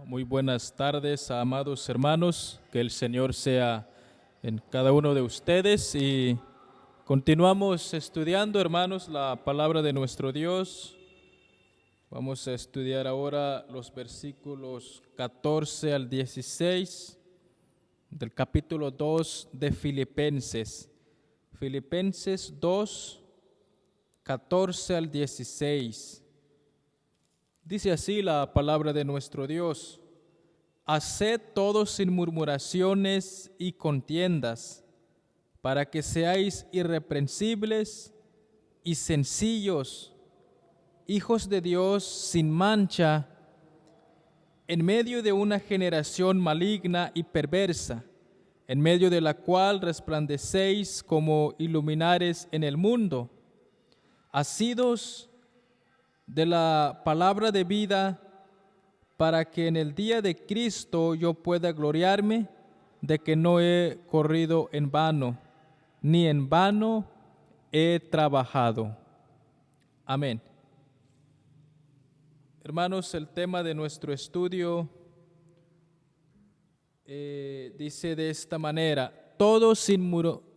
Muy buenas tardes, amados hermanos. Que el Señor sea en cada uno de ustedes. Y continuamos estudiando, hermanos, la palabra de nuestro Dios. Vamos a estudiar ahora los versículos 14 al 16 del capítulo 2 de Filipenses. Filipenses 2, 14 al 16. Dice así la palabra de nuestro Dios: Haced todo sin murmuraciones y contiendas, para que seáis irreprensibles y sencillos, hijos de Dios sin mancha, en medio de una generación maligna y perversa, en medio de la cual resplandecéis como iluminares en el mundo, asidos de la palabra de vida, para que en el día de Cristo yo pueda gloriarme de que no he corrido en vano, ni en vano he trabajado. Amén. Hermanos, el tema de nuestro estudio dice de esta manera: todo sin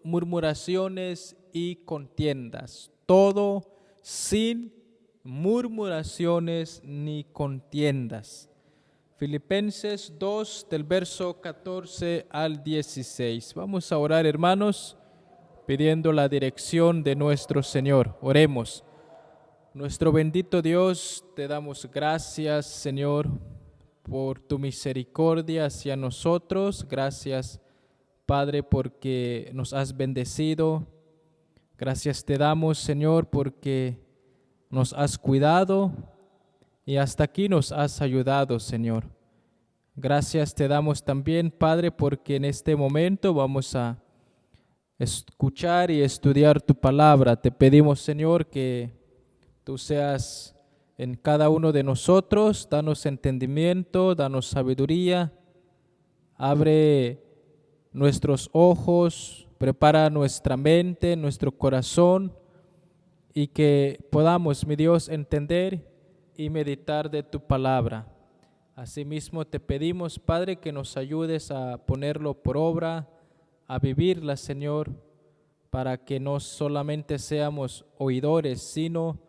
murmuraciones y contiendas. Todo sin murmuraciones ni contiendas. Filipenses 2, del verso 14 al 16. Vamos a orar, hermanos, pidiendo la dirección de nuestro Señor. Oremos. Nuestro bendito Dios, te damos gracias, Señor, por tu misericordia hacia nosotros. Gracias, Padre, porque nos has bendecido. Gracias te damos, Señor, porque nos has cuidado y hasta aquí nos has ayudado, Señor. Gracias te damos también, Padre, porque en este momento vamos a escuchar y estudiar tu palabra. Te pedimos, Señor, que tú seas en cada uno de nosotros. Danos entendimiento, danos sabiduría. Abre nuestros ojos, prepara nuestra mente, nuestro corazón, y que podamos, mi Dios, entender y meditar de tu palabra. Asimismo te pedimos, Padre, que nos ayudes a ponerlo por obra, a vivirla, Señor, para que no solamente seamos oidores, sino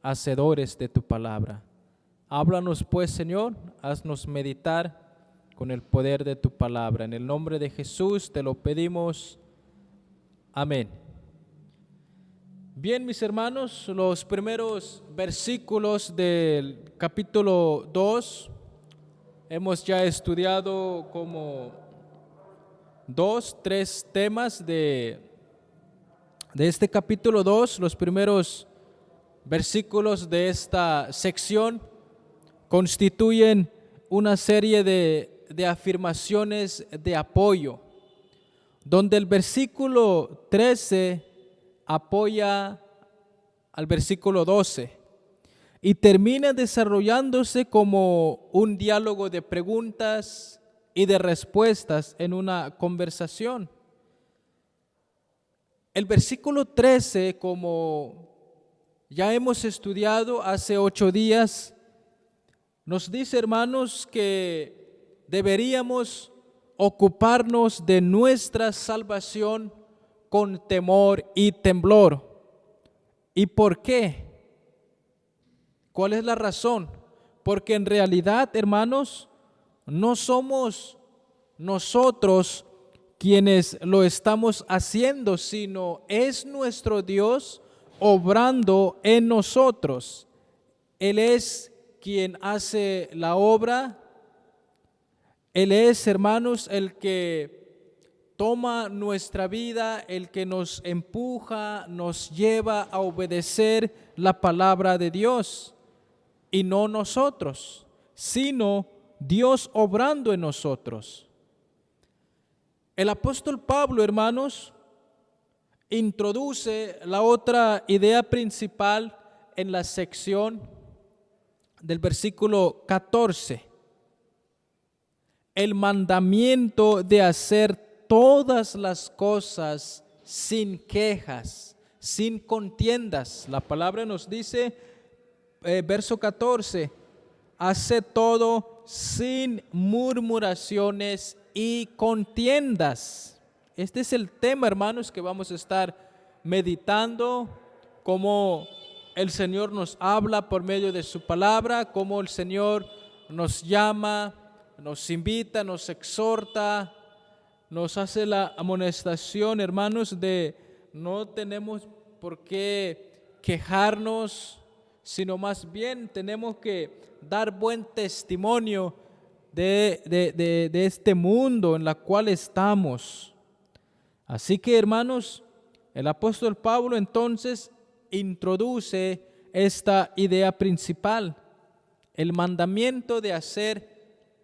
hacedores de tu palabra. Háblanos pues, Señor, haznos meditar con el poder de tu palabra. En el nombre de Jesús te lo pedimos. Amén. Bien, mis hermanos, los primeros versículos del capítulo 2 hemos ya estudiado como 3 temas de este capítulo 2. Los primeros versículos de esta sección constituyen una serie de afirmaciones de apoyo, donde el versículo 13 apoya al versículo 12 y termina desarrollándose como un diálogo de preguntas y de respuestas en una conversación. El versículo 13, como ya hemos estudiado hace 8 días, nos dice, hermanos, que deberíamos ocuparnos de nuestra salvación con temor y temblor. ¿Y por qué? ¿Cuál es la razón? Porque en realidad, hermanos, no somos nosotros quienes lo estamos haciendo, sino es nuestro Dios obrando en nosotros. Él es quien hace la obra. Él es, hermanos, el que toma nuestra vida, el que nos empuja, nos lleva a obedecer la palabra de Dios, y no nosotros, sino Dios obrando en nosotros. El apóstol Pablo, hermanos, introduce la otra idea principal en la sección del versículo 14. El mandamiento de hacer todas las cosas sin quejas, sin contiendas. La palabra nos dice, verso 14, haced todo sin murmuraciones y contiendas. Este es el tema, hermanos, que vamos a estar meditando, cómo el Señor nos habla por medio de su palabra, cómo el Señor nos llama, nos invita, nos exhorta, nos hace la amonestación, hermanos, de no tenemos por qué quejarnos, sino más bien tenemos que dar buen testimonio de este mundo en el cual estamos. Así que, hermanos, el apóstol Pablo entonces introduce esta idea principal, el mandamiento de hacer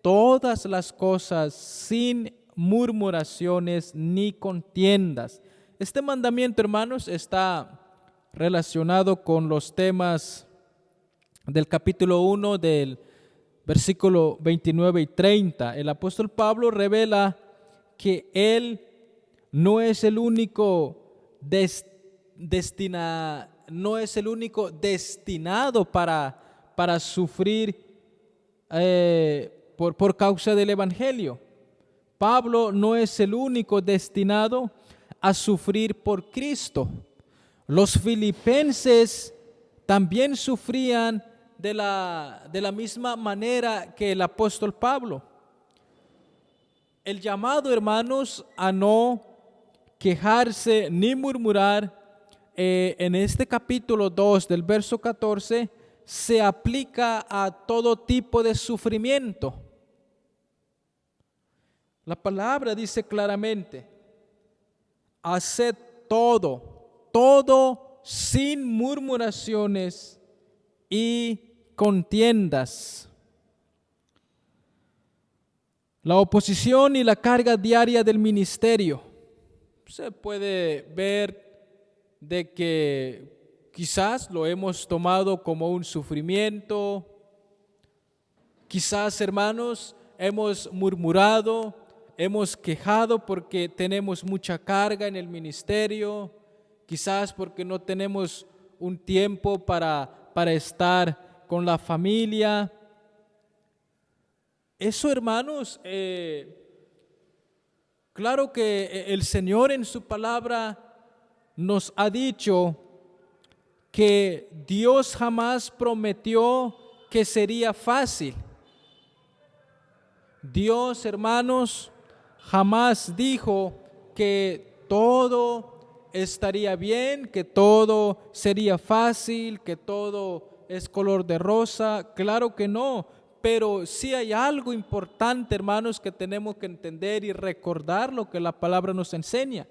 todas las cosas sin murmuraciones ni contiendas. Este mandamiento, hermanos, está relacionado con los temas del capítulo 1 del versículo 29 y 30. El apóstol Pablo revela que él no es el único destinado para sufrir por causa del evangelio. Pablo no es el único destinado a sufrir por Cristo. Los filipenses también sufrían de la misma manera que el apóstol Pablo. El llamado, hermanos, a no quejarse ni murmurar en este capítulo 2 del verso 14 se aplica a todo tipo de sufrimiento. La palabra dice claramente: haced todo sin murmuraciones y contiendas. La oposición y la carga diaria del ministerio. Se puede ver de que quizás lo hemos tomado como un sufrimiento. Quizás, hermanos, hemos murmurado, hemos quejado porque tenemos mucha carga en el ministerio, quizás porque no tenemos un tiempo para estar con la familia. Eso, hermanos, claro que el Señor en su palabra nos ha dicho que Dios jamás prometió que sería fácil. Dios, hermanos, jamás dijo que todo estaría bien, que todo sería fácil, que todo es color de rosa. Claro que no, pero sí hay algo importante, hermanos, que tenemos que entender y recordar lo que la palabra nos enseña.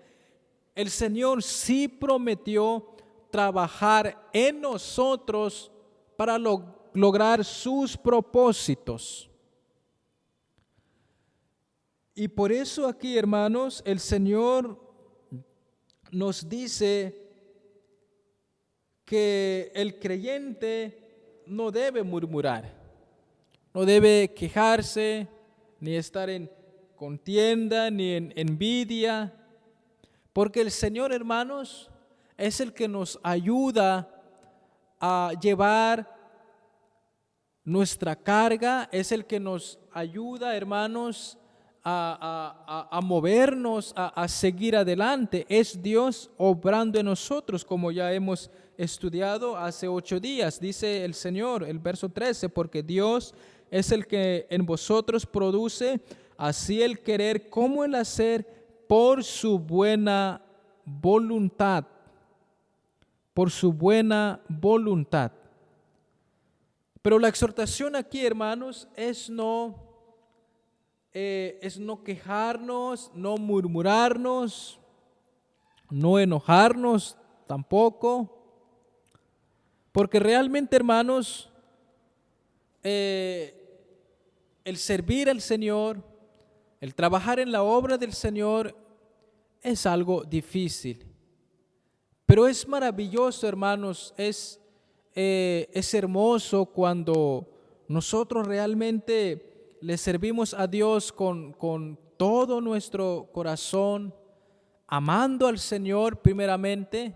El Señor sí prometió trabajar en nosotros para lograr sus propósitos. Y por eso aquí, hermanos, el Señor nos dice que el creyente no debe murmurar, no debe quejarse, ni estar en contienda, ni en envidia, porque el Señor, hermanos, es el que nos ayuda a llevar nuestra carga, es el que nos ayuda, hermanos, a movernos, a seguir adelante. Es Dios obrando en nosotros, como ya hemos estudiado hace 8 días. Dice el Señor, el verso 13, porque Dios es el que en vosotros produce así el querer como el hacer por su buena voluntad. Por su buena voluntad. Pero la exhortación aquí, hermanos, es no quejarnos, no murmurarnos, no enojarnos tampoco, porque realmente, hermanos, el servir al Señor, el trabajar en la obra del Señor es algo difícil, pero es maravilloso, hermanos, es hermoso cuando nosotros realmente le servimos a Dios con todo nuestro corazón, amando al Señor primeramente,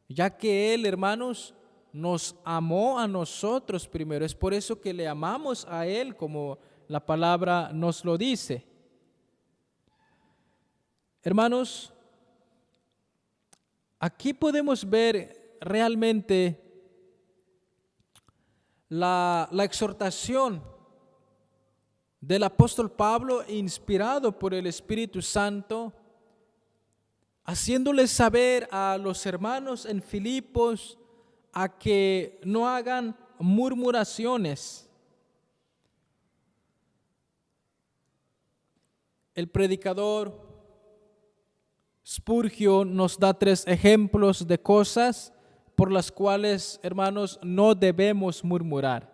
ya que Él, hermanos, nos amó a nosotros primero. Es por eso que le amamos a Él, como la palabra nos lo dice. Hermanos, aquí podemos ver realmente la exhortación del apóstol Pablo, inspirado por el Espíritu Santo, haciéndoles saber a los hermanos en Filipos a que no hagan murmuraciones. El predicador Spurgeon nos da 3 ejemplos de cosas por las cuales, hermanos, no debemos murmurar.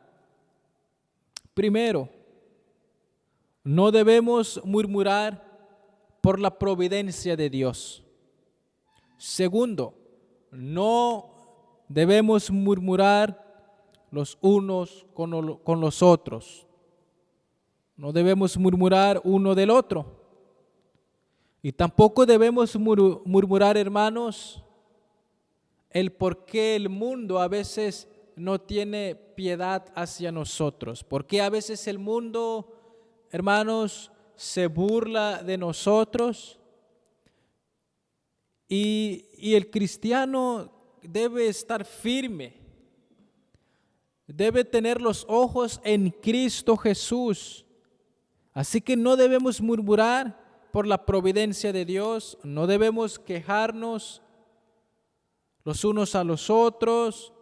Primero, no debemos murmurar por la providencia de Dios. Segundo, no debemos murmurar los unos con los otros. No debemos murmurar uno del otro. Y tampoco debemos murmurar, hermanos, el por qué el mundo a veces no tiene piedad hacia nosotros. Por qué a veces el mundo, hermanos, se burla de nosotros. Y el cristiano debe estar firme, debe tener los ojos en Cristo Jesús. Así que no debemos murmurar por la providencia de Dios, no debemos quejarnos los unos a los otros,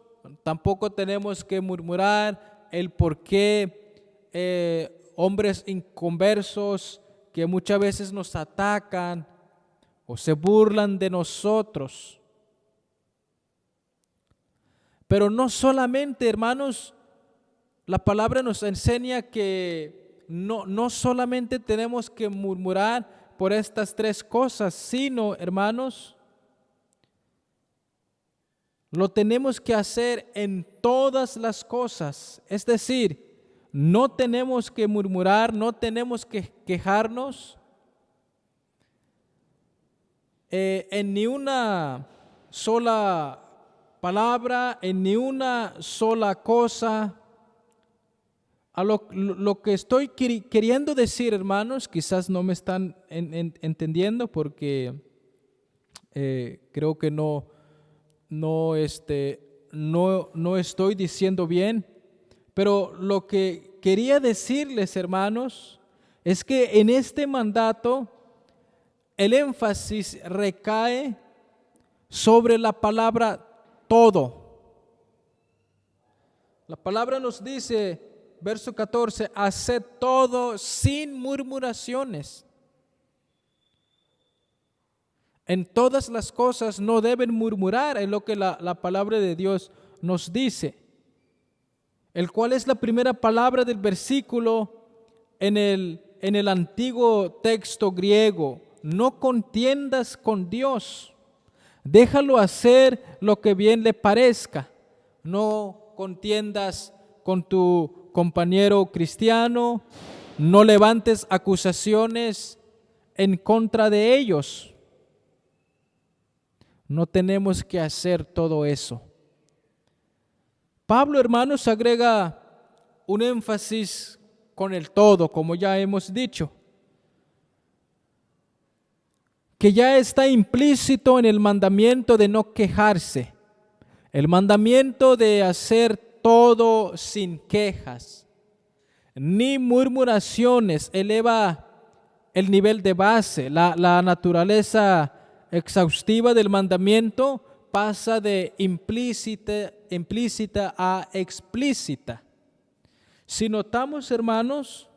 tampoco tenemos que murmurar el por qué hombres inconversos que muchas veces nos atacan o se burlan de nosotros. Pero no solamente, hermanos, la palabra nos enseña que no solamente tenemos que murmurar por estas 3 cosas, sino, hermanos, lo tenemos que hacer en todas las cosas. Es decir, no tenemos que murmurar, no tenemos que quejarnos en ni una sola palabra, en ni una sola cosa. A lo que estoy queriendo decir, hermanos, quizás no me están entendiendo porque creo que no estoy diciendo bien, pero lo que quería decirles, hermanos, es que en este mandato el énfasis recae sobre la palabra todo. La palabra nos dice, verso 14, haced todo sin murmuraciones. En todas las cosas no deben murmurar, es lo que la palabra de Dios nos dice, el cual es la primera palabra del versículo en el antiguo texto griego. No contiendas con Dios, déjalo hacer lo que bien le parezca. No contiendas con tu compañero cristiano, no levantes acusaciones en contra de ellos. No tenemos que hacer todo eso. Pablo, hermanos, agrega un énfasis con el todo, como ya hemos dicho, que ya está implícito en el mandamiento de no quejarse, el mandamiento de hacer todo sin quejas, ni murmuraciones. Eleva el nivel de base, la naturaleza exhaustiva del mandamiento pasa de implícita a explícita. Si notamos, hermanos,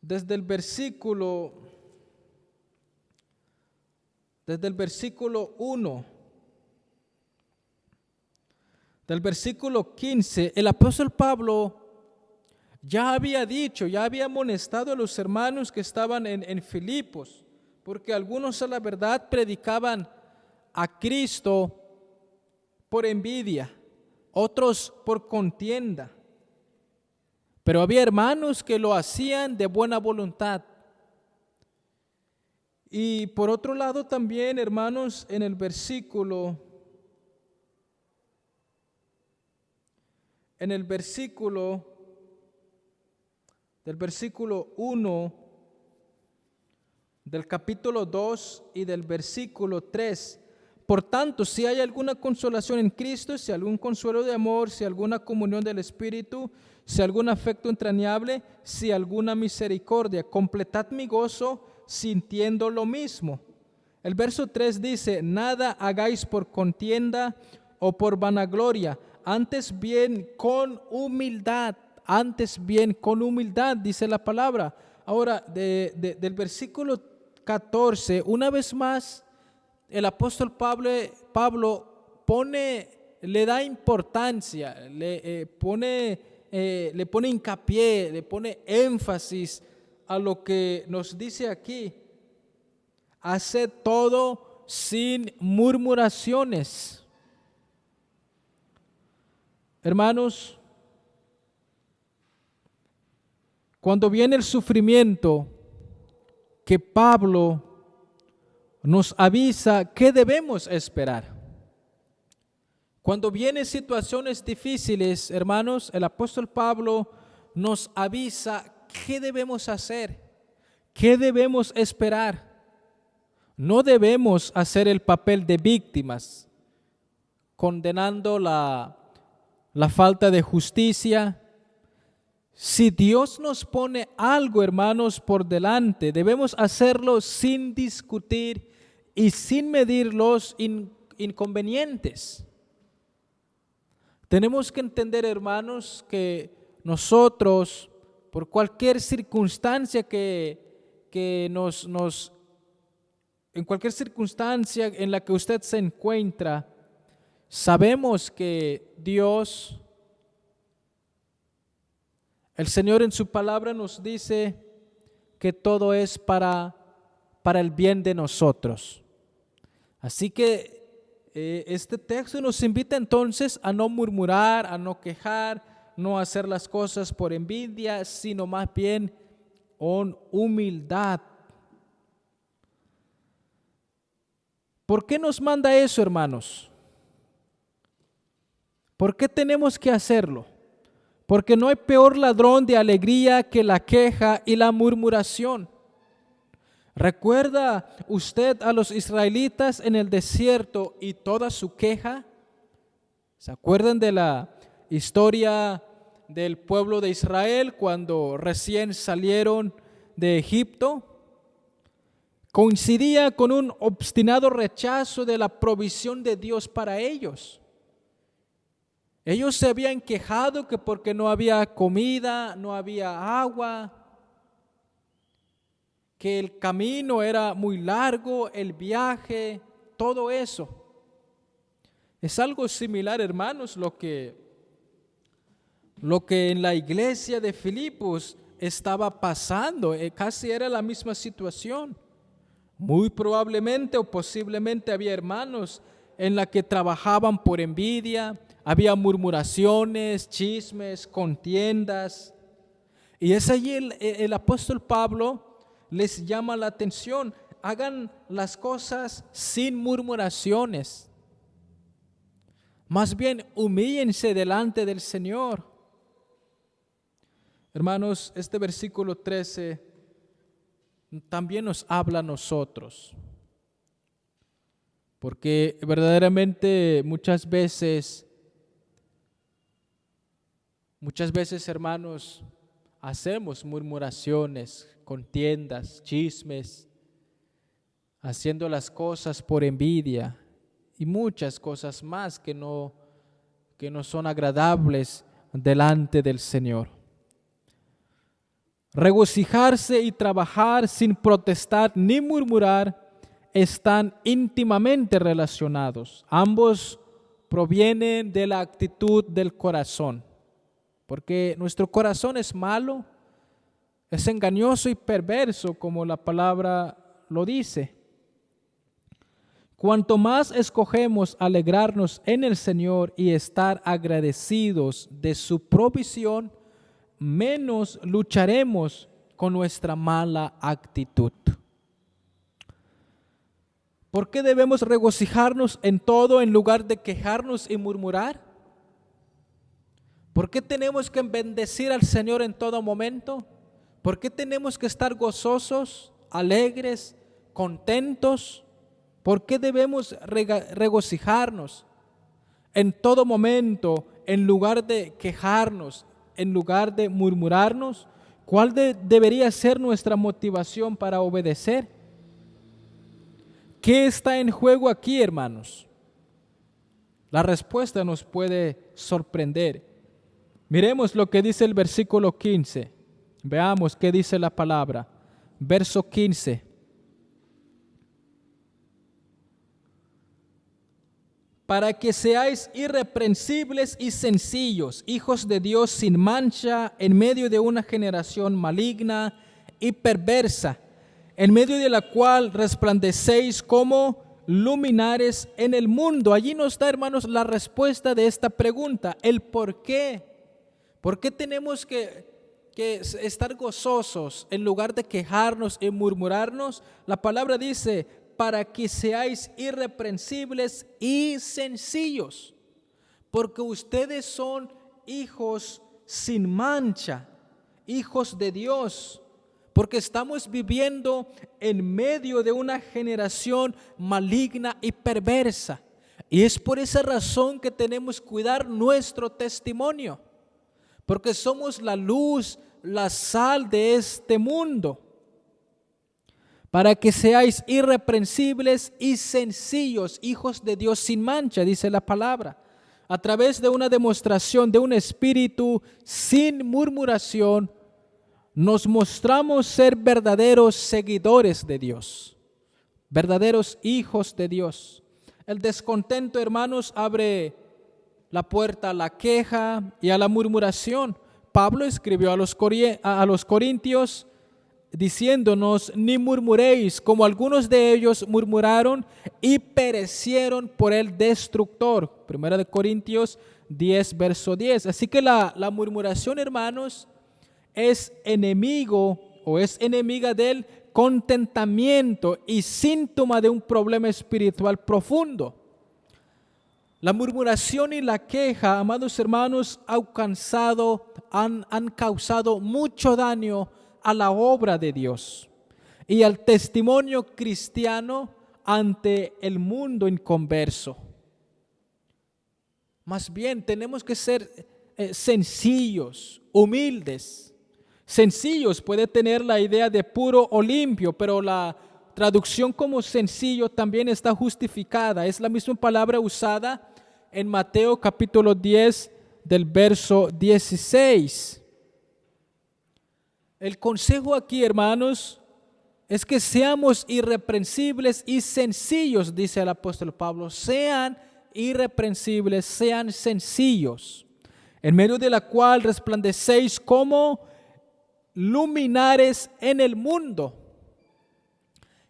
desde el versículo 1, del versículo 15, el apóstol Pablo ya había amonestado a los hermanos que estaban en Filipos, porque algunos a la verdad predicaban a Cristo por envidia, otros por contienda, pero había hermanos que lo hacían de buena voluntad. Y por otro lado también, hermanos, en el versículo en el del versículo 1 del capítulo 2 y del versículo 3. Por tanto, si hay alguna consolación en Cristo, si algún consuelo de amor, si alguna comunión del Espíritu, si algún afecto entrañable, si alguna misericordia, completad mi gozo sintiendo lo mismo. El verso 3 dice, nada hagáis por contienda o por vanagloria, antes bien con humildad, dice la palabra. Ahora, del versículo 14, una vez más, el apóstol Pablo le da importancia, le pone hincapié, le pone énfasis a lo que nos dice aquí. Haced todo sin murmuraciones. Hermanos, cuando viene el sufrimiento, que Pablo nos avisa qué debemos esperar. Cuando vienen situaciones difíciles, hermanos, el apóstol Pablo nos avisa qué debemos hacer, qué debemos esperar. No debemos hacer el papel de víctimas, condenando la falta de justicia. Si Dios nos pone algo, hermanos, por delante, debemos hacerlo sin discutir y sin medir los inconvenientes. Tenemos que entender, hermanos, que nosotros, por cualquier circunstancia en cualquier circunstancia en la que usted se encuentra, sabemos que Dios, el Señor en su palabra nos dice que todo es para el bien de nosotros. Así que este texto nos invita entonces a no murmurar, a no quejar, no hacer las cosas por envidia, sino más bien con humildad. ¿Por qué nos manda eso, hermanos? ¿Por qué tenemos que hacerlo? Porque no hay peor ladrón de alegría que la queja y la murmuración. ¿Recuerda usted a los israelitas en el desierto y toda su queja? ¿Se acuerdan de la historia del pueblo de Israel cuando recién salieron de Egipto? Coincidía con un obstinado rechazo de la provisión de Dios para ellos. Ellos se habían quejado que porque no había comida, no había agua, que el camino era muy largo, el viaje, todo eso. Es algo similar, hermanos, lo que en la iglesia de Filipos estaba pasando, casi era la misma situación. Muy probablemente o posiblemente había hermanos en la que trabajaban por envidia, había murmuraciones, chismes, contiendas. Y es allí el apóstol Pablo les llama la atención. Hagan las cosas sin murmuraciones. Más bien, humíllense delante del Señor. Hermanos, este versículo 13 también nos habla a nosotros. Porque verdaderamente muchas veces, hermanos, hacemos murmuraciones, contiendas, chismes, haciendo las cosas por envidia y muchas cosas más que no son agradables delante del Señor. Regocijarse y trabajar sin protestar ni murmurar están íntimamente relacionados. Ambos provienen de la actitud del corazón, porque nuestro corazón es malo, es engañoso y perverso, como la palabra lo dice. Cuanto más escogemos alegrarnos en el Señor y estar agradecidos de su provisión, menos lucharemos con nuestra mala actitud. ¿Por qué debemos regocijarnos en todo en lugar de quejarnos y murmurar? ¿Por qué tenemos que bendecir al Señor en todo momento? ¿Por qué tenemos que estar gozosos, alegres, contentos? ¿Por qué debemos regocijarnos en todo momento en lugar de quejarnos, en lugar de murmurarnos? ¿Cuál debería ser nuestra motivación para obedecer? ¿Qué está en juego aquí, hermanos? La respuesta nos puede sorprender. Miremos lo que dice el versículo 15. Veamos qué dice la palabra. Verso 15. Para que seáis irreprensibles y sencillos, hijos de Dios sin mancha, en medio de una generación maligna y perversa, en medio de la cual resplandecéis como luminares en el mundo. Allí nos da, hermanos, la respuesta de esta pregunta, el por qué. ¿Por qué tenemos que estar gozosos en lugar de quejarnos y murmurarnos? La palabra dice, para que seáis irreprensibles y sencillos, porque ustedes son hijos sin mancha, hijos de Dios, porque estamos viviendo en medio de una generación maligna y perversa, y es por esa razón que tenemos que cuidar nuestro testimonio, porque somos la luz, la sal de este mundo. Para que seáis irreprensibles y sencillos, hijos de Dios sin mancha, dice la palabra, a través de una demostración de un espíritu sin murmuración, nos mostramos ser verdaderos seguidores de Dios, verdaderos hijos de Dios. El descontento, hermanos, abre la puerta a la queja y a la murmuración. Pablo escribió a los corintios diciéndonos, ni murmuréis como algunos de ellos murmuraron y perecieron por el destructor. Primera de Corintios 10, verso 10. Así que la murmuración, hermanos, es enemigo o es enemiga del contentamiento y síntoma de un problema espiritual profundo. La murmuración y la queja, amados hermanos, han causado mucho daño a la obra de Dios y al testimonio cristiano ante el mundo inconverso. Más bien tenemos que ser sencillos, humildes. Sencillos puede tener la idea de puro o limpio, pero la traducción como sencillo también está justificada. Es la misma palabra usada en Mateo capítulo 10 del verso 16. El consejo aquí, hermanos, es que seamos irreprensibles y sencillos, dice el apóstol Pablo. Sean irreprensibles, sean sencillos, en medio de la cual resplandecéis como luminares en el mundo.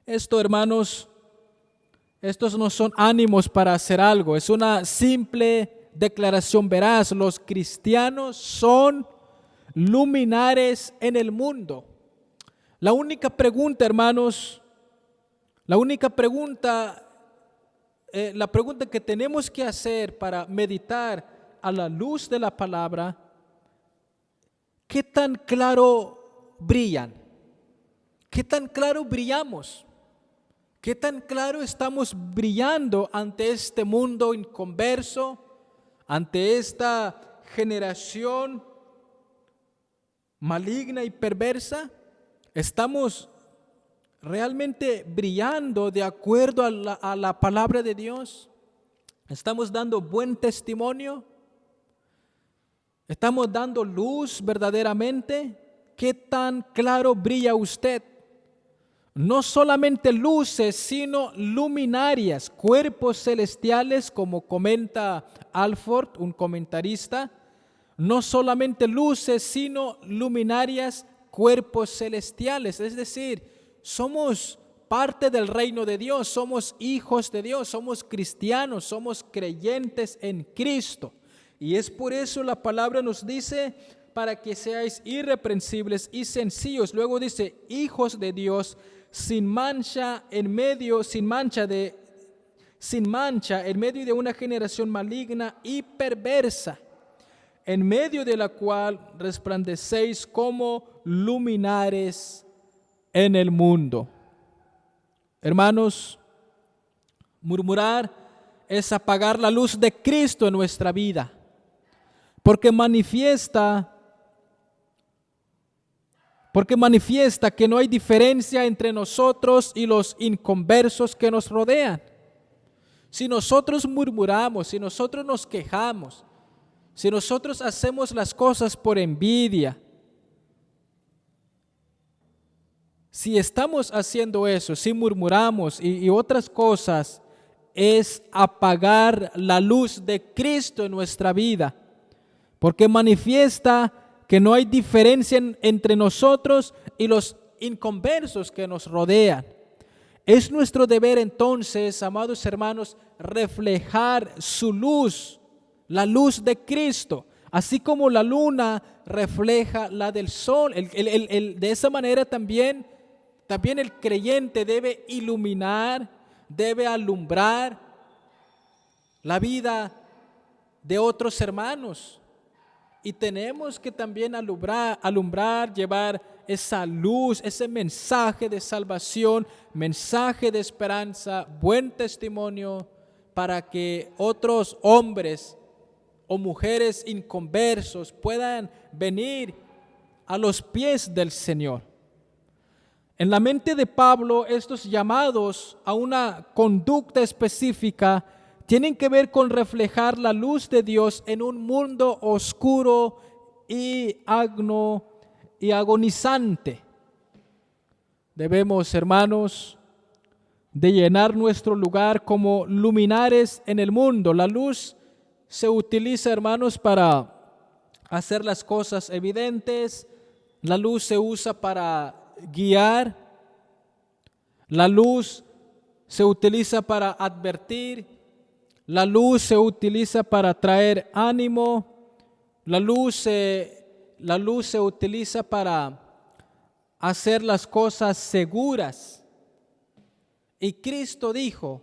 Esto, hermanos, estos no son ánimos para hacer algo, es una simple declaración veraz. Los cristianos son luminares en el mundo. La única pregunta, hermanos, la pregunta que tenemos que hacer para meditar a la luz de la palabra, ¿qué tan claro brillan? ¿Qué tan claro brillamos? ¿Qué tan claro estamos brillando ante este mundo inconverso, ante esta generación maligna y perversa? ¿Estamos realmente brillando de acuerdo a la palabra de Dios? ¿Estamos dando buen testimonio? ¿Estamos dando luz verdaderamente? ¿Qué tan claro brilla usted? No solamente luces, sino luminarias, cuerpos celestiales, como comenta Alford, un comentarista. No solamente luces, sino luminarias, cuerpos celestiales. Es decir, somos parte del reino de Dios, somos hijos de Dios, somos cristianos, somos creyentes en Cristo. Y es por eso la palabra nos dice, para que seáis irreprensibles y sencillos. Luego dice, hijos de Dios, sin mancha en medio de una generación maligna y perversa. en medio de la cual resplandecéis como luminares en el mundo. Hermanos, murmurar es apagar la luz de Cristo en nuestra vida, porque manifiesta que no hay diferencia entre nosotros y los inconversos que nos rodean. Si nosotros murmuramos, si nosotros nos quejamos, si nosotros hacemos las cosas por envidia, si estamos haciendo eso, si murmuramos y otras cosas, es apagar la luz de Cristo en nuestra vida, porque manifiesta que no hay diferencia entre nosotros y los inconversos que nos rodean. Es nuestro deber entonces, amados hermanos, reflejar su luz, la luz de Cristo, así como la luna refleja la del sol. De esa manera también el creyente debe iluminar, debe alumbrar la vida de otros hermanos. Y tenemos que también alumbrar, llevar esa luz, ese mensaje de salvación, mensaje de esperanza, buen testimonio, para que otros hombres o mujeres inconversos puedan venir a los pies del Señor. En la mente de Pablo, estos llamados a una conducta específica tienen que ver con reflejar la luz de Dios en un mundo oscuro y agonizante. Debemos, hermanos, de llenar nuestro lugar como luminares en el mundo. La luz se utiliza, hermanos, para hacer las cosas evidentes. La luz se usa para guiar. La luz se utiliza para advertir. La luz se utiliza para traer ánimo. La luz se utiliza para hacer las cosas seguras. Y Cristo dijo: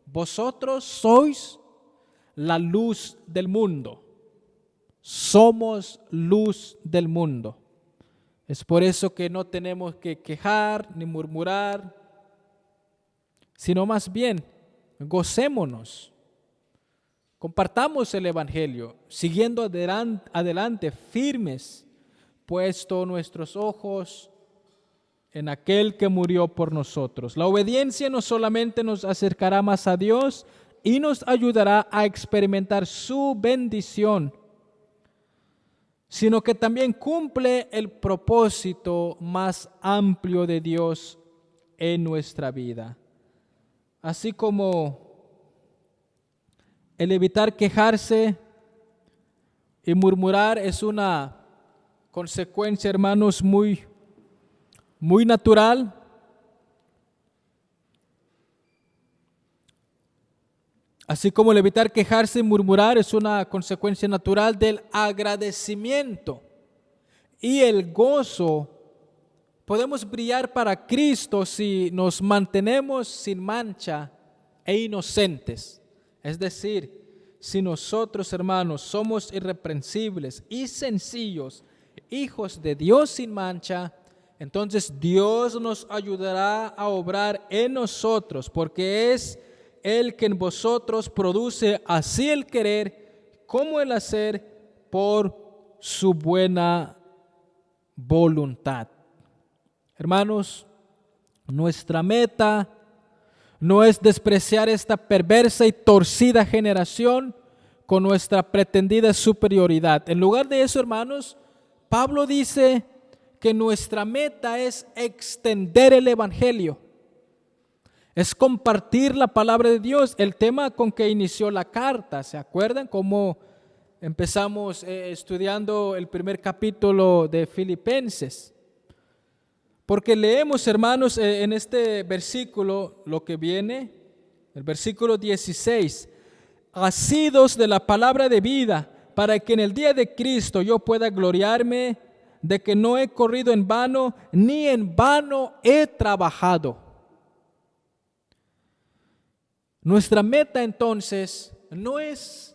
vosotros sois la luz del mundo. Somos luz del mundo. Es por eso que no tenemos que quejar ni murmurar, sino más bien gocémonos. Compartamos el Evangelio, siguiendo adelante firmes, puesto nuestros ojos en aquel que murió por nosotros. La obediencia no solamente nos acercará más a Dios y nos ayudará a experimentar su bendición, sino que también cumple el propósito más amplio de Dios en nuestra vida. Así como el evitar quejarse y murmurar es una consecuencia, hermanos, muy natural. Así como el evitar quejarse y murmurar es una consecuencia natural del agradecimiento y el gozo. Podemos brillar para Cristo si nos mantenemos sin mancha e inocentes. Es decir, si nosotros, hermanos, somos irreprensibles y sencillos, hijos de Dios sin mancha, entonces Dios nos ayudará a obrar en nosotros, porque es el que en vosotros produce así el querer como el hacer por su buena voluntad. Hermanos, nuestra meta no es despreciar esta perversa y torcida generación con nuestra pretendida superioridad. En lugar de eso, hermanos, Pablo dice que nuestra meta es extender el Evangelio, es compartir la palabra de Dios, el tema con que inició la carta. ¿Se acuerdan cómo empezamos estudiando el primer capítulo de Filipenses? Porque leemos, hermanos, en este versículo lo que viene, el versículo 16, asidos de la palabra de vida, para que en el día de Cristo yo pueda gloriarme de que no he corrido en vano, ni en vano he trabajado. Nuestra meta entonces no es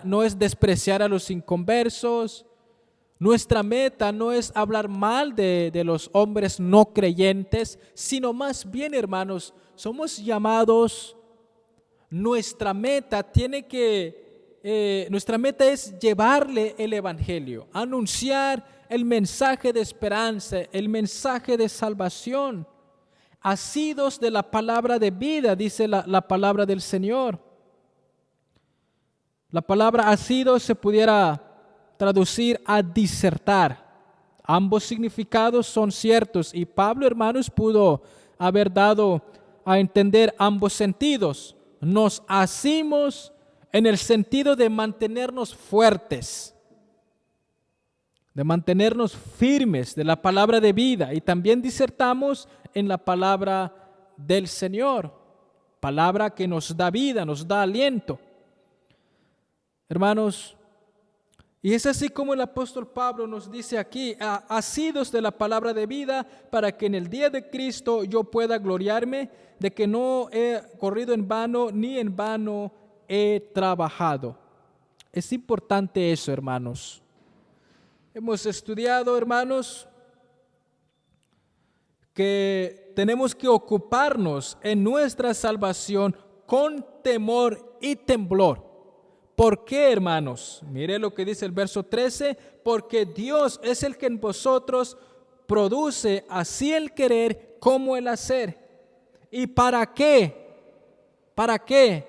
no es despreciar a los inconversos. Nuestra meta no es hablar mal de los hombres no creyentes, sino más bien, hermanos, somos llamados, nuestra meta es llevarle el evangelio, anunciar el mensaje de esperanza, el mensaje de salvación, asidos de la palabra de vida, dice la palabra del Señor. La palabra asidos se pudiera traducir a disertar. Ambos significados son ciertos y Pablo, hermanos, pudo haber dado a entender ambos sentidos. Nos asimos en el sentido de mantenernos fuertes, de mantenernos firmes de la palabra de vida, y también disertamos en la palabra del Señor, palabra que nos da vida, nos da aliento. Hermanos, y es así como el apóstol Pablo nos dice aquí, asidos de la palabra de vida, para que en el día de Cristo yo pueda gloriarme de que no he corrido en vano, ni en vano he trabajado. Es importante eso, hermanos. Hemos estudiado, hermanos, que tenemos que ocuparnos en nuestra salvación con temor y temblor. ¿Por qué, hermanos? Mire lo que dice el verso 13, porque Dios es el que en vosotros produce así el querer como el hacer. ¿Y para qué? ¿Para qué?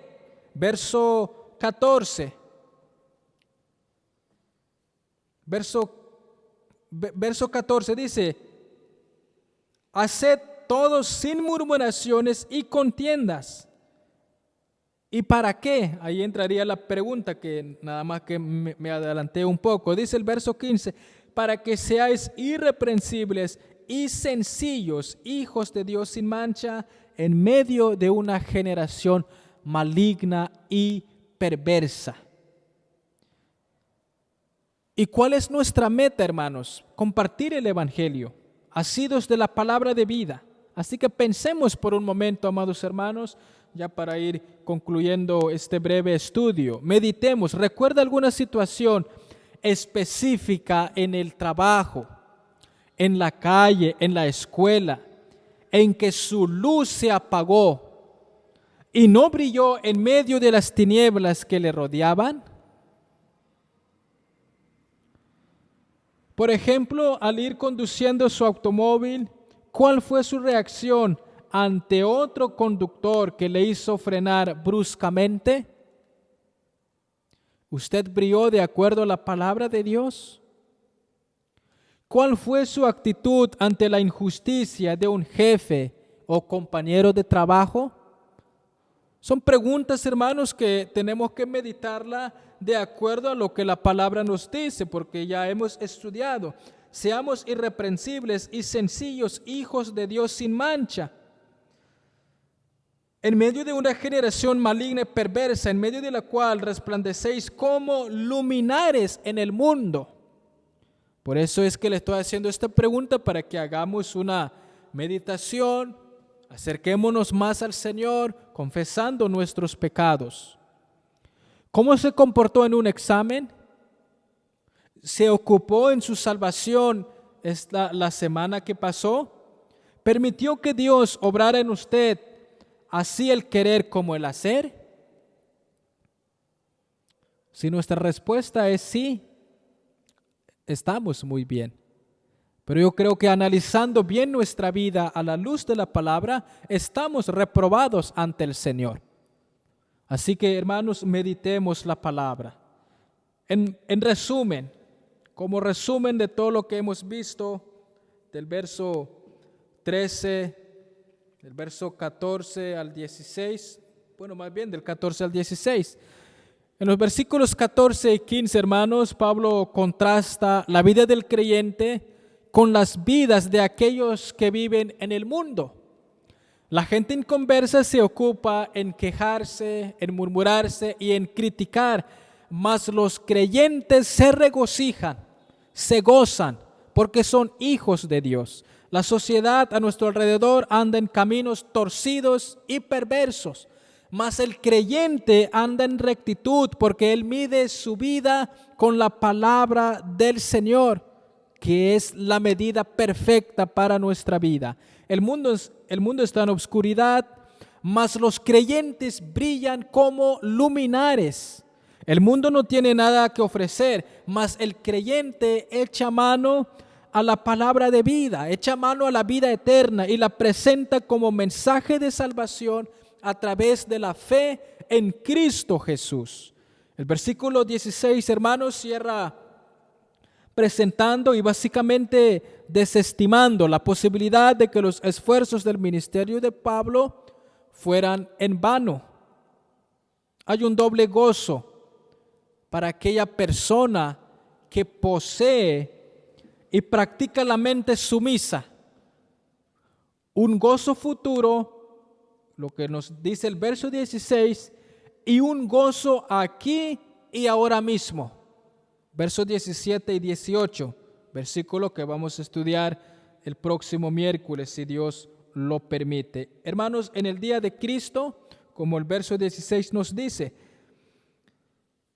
Verso 14. Verso 14 dice, haced todos sin murmuraciones y contiendas. ¿Y para qué? Ahí entraría la pregunta, que nada más que me adelanté un poco. Dice el verso 15, para que seáis irreprensibles y sencillos, hijos de Dios sin mancha, en medio de una generación maligna y perversa. ¿Y cuál es nuestra meta, hermanos? Compartir el evangelio, asidos de la palabra de vida. Así que pensemos por un momento, amados hermanos, ya para ir concluyendo este breve estudio. Meditemos. ¿Recuerda alguna situación específica en el trabajo, en la calle, en la escuela, en que su luz se apagó y no brilló en medio de las tinieblas que le rodeaban? Por ejemplo, al ir conduciendo su automóvil, ¿cuál fue su reacción ante otro conductor que le hizo frenar bruscamente? ¿Usted brilló de acuerdo a la palabra de Dios? ¿Cuál fue su actitud ante la injusticia de un jefe o compañero de trabajo? Son preguntas, hermanos, que tenemos que meditarla de acuerdo a lo que la palabra nos dice, porque ya hemos estudiado. Seamos irreprensibles y sencillos, hijos de Dios sin mancha. En medio de una generación maligna y perversa, en medio de la cual resplandecéis como luminares en el mundo. Por eso es que le estoy haciendo esta pregunta, para que hagamos una meditación, acerquémonos más al Señor, confesando nuestros pecados. ¿Cómo se comportó en un examen? ¿Se ocupó en su salvación la semana que pasó? ¿Permitió que Dios obrara en usted así el querer como el hacer? Si nuestra respuesta es sí, estamos muy bien. Pero yo creo que analizando bien nuestra vida a la luz de la palabra, estamos reprobados ante el Señor. Así que, hermanos, meditemos la palabra. En resumen, como resumen de todo lo que hemos visto, del verso 13, del verso 14 al 16, bueno, más bien del 14 al 16. En los versículos 14 y 15, hermanos, Pablo contrasta la vida del creyente con las vidas de aquellos que viven en el mundo. La gente inconversa se ocupa en quejarse, en murmurarse y en criticar, mas los creyentes se regocijan, se gozan, porque son hijos de Dios. La sociedad a nuestro alrededor anda en caminos torcidos y perversos, mas el creyente anda en rectitud porque él mide su vida con la palabra del Señor, que es la medida perfecta para nuestra vida. El mundo está en oscuridad, mas los creyentes brillan como luminares. El mundo no tiene nada que ofrecer, mas el creyente echa mano a la palabra de vida, echa mano a la vida eterna y la presenta como mensaje de salvación a través de la fe en Cristo Jesús. El versículo 16, hermanos, cierra presentando y básicamente desestimando la posibilidad de que los esfuerzos del ministerio de Pablo fueran en vano. Hay un doble gozo para aquella persona que posee y practica la mente sumisa. Un gozo futuro, lo que nos dice el verso 16, y un gozo aquí y ahora mismo. Versos 17 y 18, versículo que vamos a estudiar el próximo miércoles, si Dios lo permite. Hermanos, en el día de Cristo, como el verso 16 nos dice,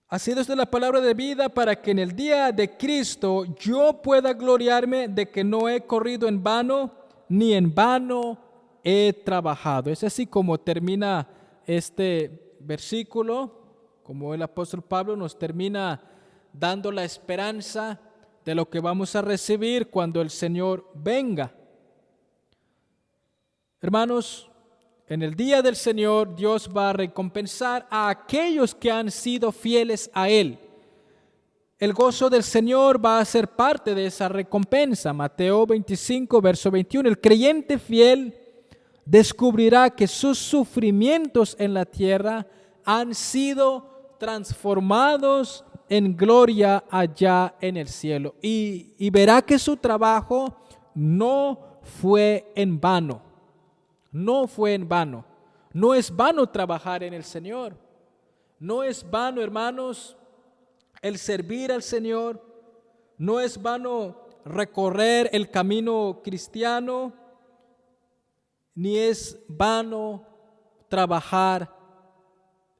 asidos de la palabra de vida para que en el día de Cristo yo pueda gloriarme de que no he corrido en vano, ni en vano he trabajado. Es así como termina este versículo, como el apóstol Pablo nos termina dando la esperanza de lo que vamos a recibir cuando el Señor venga. Hermanos, en el día del Señor, Dios va a recompensar a aquellos que han sido fieles a Él. El gozo del Señor va a ser parte de esa recompensa. Mateo 25, verso 21. El creyente fiel descubrirá que sus sufrimientos en la tierra han sido transformados en gloria allá en el cielo. Y verá que su trabajo no fue en vano. No fue en vano. No es vano trabajar en el Señor. No es vano, hermanos, el servir al Señor. No es vano recorrer el camino cristiano. Ni es vano trabajar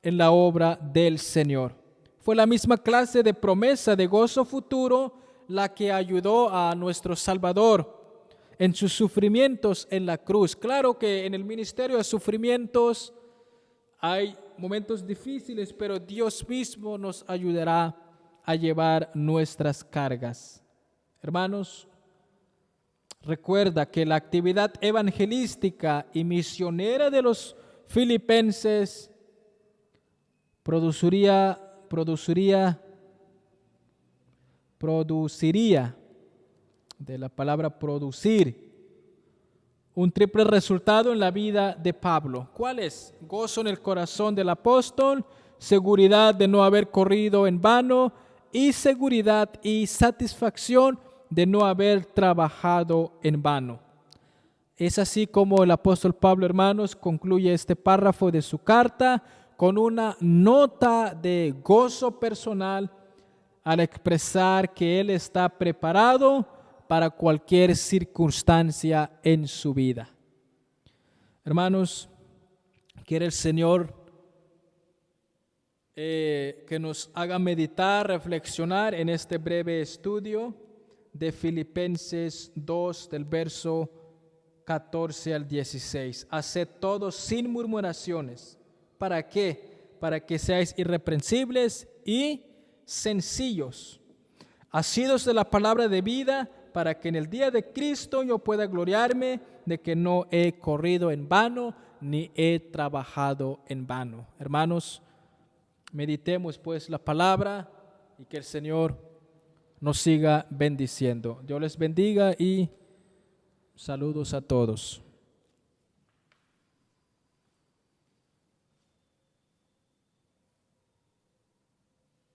en la obra del Señor. Fue la misma clase de promesa de gozo futuro la que ayudó a nuestro Salvador en sus sufrimientos en la cruz. Claro que en el ministerio de sufrimientos hay momentos difíciles, pero Dios mismo nos ayudará a llevar nuestras cargas. Hermanos, recuerda que la actividad evangelística y misionera de los filipenses produciría de la palabra producir un triple resultado en la vida de Pablo. ¿Cuál es? Gozo en el corazón del apóstol, seguridad de no haber corrido en vano y seguridad y satisfacción de no haber trabajado en vano. Es así como el apóstol Pablo, hermanos, concluye este párrafo de su carta con una nota de gozo personal al expresar que él está preparado para cualquier circunstancia en su vida. Hermanos, quiere el Señor que nos haga meditar, reflexionar en este breve estudio de Filipenses 2 del verso 14 al 16. Haced todo sin murmuraciones. ¿Para qué? Para que seáis irreprensibles y sencillos, asidos de la palabra de vida, para que en el día de Cristo yo pueda gloriarme de que no he corrido en vano, ni he trabajado en vano. Hermanos, meditemos pues la palabra y que el Señor nos siga bendiciendo. Dios les bendiga y saludos a todos.